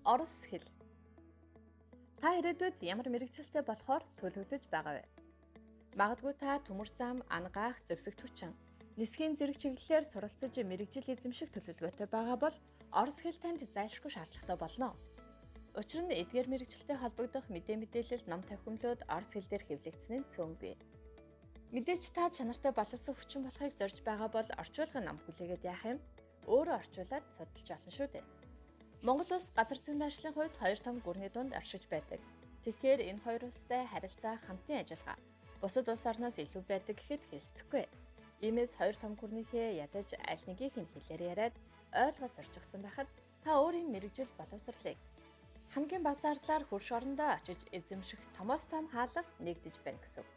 Орос хэл. Та ирээдүйд ямар мэрэгчлэлтэй болохоор төлөвлөж байгаа вэ? Магадгүй та төмөр зам, ангаах, зэвсэг түчин, нисхийн зэрэг чиглэлээр суралцж мэрэгжил эзэмших төлөвлөгөөтэй байгаа бол орос хэл танд зайлшгүй шаардлагатай болно. Учир нь эдгээр мэрэгчлэлтэй холбогдох мэдээлэл ном тавхимлууд орос хэл дээр хэвлэгдсэн нь цөөнгүй. Мэдээч та чанартай боловсон хүчин болохыг зорж байгаа бол орчуулгын ном хүлээгээд яах юм? Өөрөө орчуулад судалж олно шүү дээ. Монгол улс газар зүйн байршлын хувьд хоёр том гүрний дунд оршиж байдаг. Тэгэхээр энэ хоёр улстай харилцаа, хамтын ажиллагаа бусад улс орноос илүү байдаг гэхэд хэлцэхгүй. Иймээс хоёр том гүрнийхээ ядаж аль нэгийнх нь хэлээр яриад ойлгож сурчсан байхад та өөрийн мэрэгжил боловсролыг хамгийн бага зардлаар хөрш орондоо очиж эзэмших томоос том хаалга нэгдэж байна гэсэн үг.